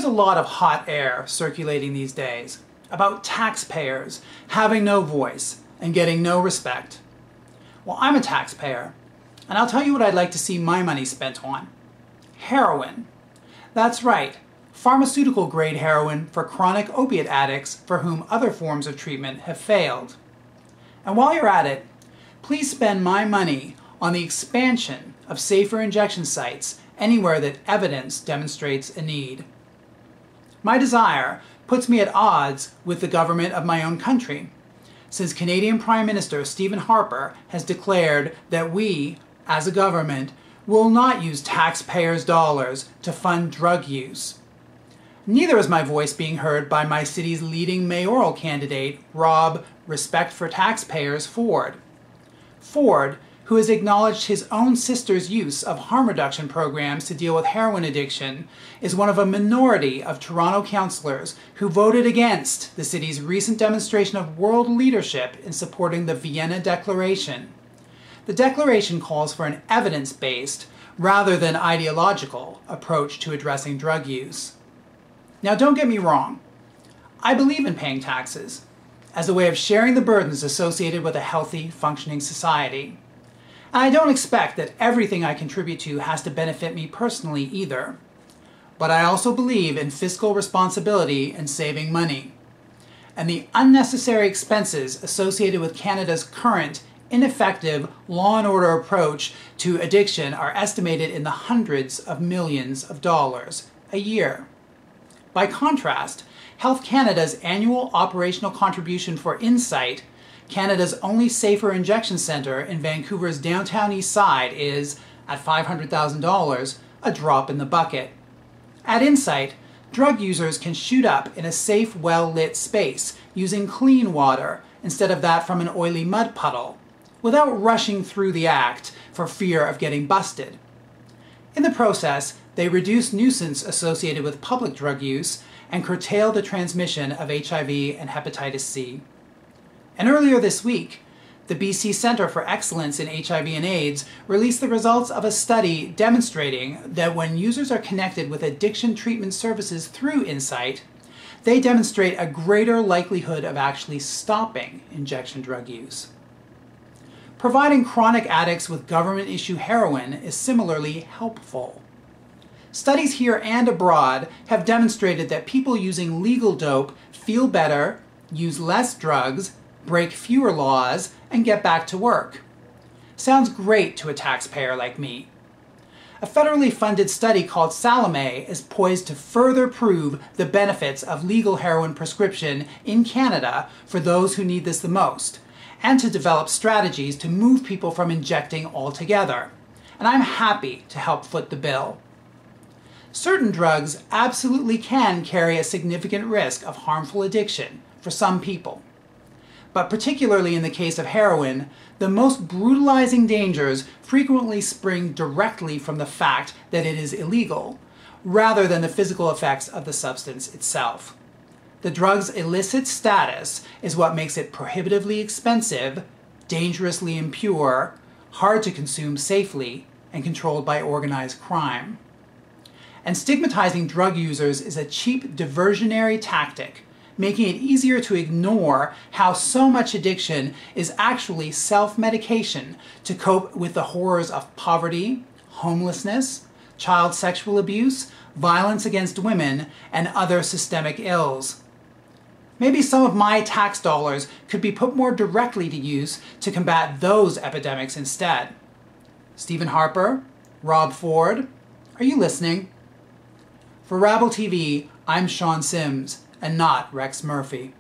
a lot of hot air circulating these days about taxpayers having no voice and getting no respect. Well, I'm a taxpayer, and I'll tell you what I'd like to see my money spent on. Heroin. That's right, pharmaceutical-grade heroin for chronic opiate addicts for whom other forms of treatment have failed. And while you're at it, please spend my money on the expansion of safer injection sites anywhere that evidence demonstrates a need. My desire puts me at odds with the government of my own country, since Canadian Prime Minister Stephen Harper has declared that we, as a government, will not use taxpayers' dollars to fund drug use. Neither is my voice being heard by my city's leading mayoral candidate, Rob Respect for Taxpayers Ford. Ford, who has acknowledged his own sister's use of harm reduction programs to deal with heroin addiction, is one of a minority of Toronto councillors who voted against the city's recent demonstration of world leadership in supporting the Vienna Declaration. The Declaration calls for an evidence-based, rather than ideological, approach to addressing drug use. Now, don't get me wrong. I believe in paying taxes as a way of sharing the burdens associated with a healthy, functioning society. And I don't expect that everything I contribute to has to benefit me personally either. But I also believe in fiscal responsibility and saving money. And the unnecessary expenses associated with Canada's current, ineffective law and order approach to addiction are estimated in the hundreds of millions of dollars a year. By contrast, Health Canada's annual operational contribution for Insight, Canada's only safer injection centre in Vancouver's downtown east side, is, at $500,000, a drop in the bucket. At Insight, drug users can shoot up in a safe, well-lit space using clean water instead of that from an oily mud puddle, without rushing through the act for fear of getting busted. In the process, they reduce nuisance associated with public drug use and curtail the transmission of HIV and hepatitis C. And earlier this week, the BC Centre for Excellence in HIV and AIDS released the results of a study demonstrating that when users are connected with addiction treatment services through Insight, they demonstrate a greater likelihood of actually stopping injection drug use. Providing chronic addicts with government-issue heroin is similarly helpful. Studies here and abroad have demonstrated that people using legal dope feel better, use less drugs, break fewer laws, and get back to work. Sounds great to a taxpayer like me. A federally funded study called Salome is poised to further prove the benefits of legal heroin prescription in Canada for those who need this the most, and to develop strategies to move people from injecting altogether. And I'm happy to help foot the bill. Certain drugs absolutely can carry a significant risk of harmful addiction for some people. But particularly in the case of heroin, the most brutalizing dangers frequently spring directly from the fact that it is illegal, rather than the physical effects of the substance itself. The drug's illicit status is what makes it prohibitively expensive, dangerously impure, hard to consume safely, and controlled by organized crime. And stigmatizing drug users is a cheap diversionary tactic, making it easier to ignore how so much addiction is actually self-medication to cope with the horrors of poverty, homelessness, child sexual abuse, violence against women, and other systemic ills. Maybe some of my tax dollars could be put more directly to use to combat those epidemics instead. Stephen Harper, Rob Ford, are you listening? For Rabble TV, I'm Sean Sims, and not Rex Murphy.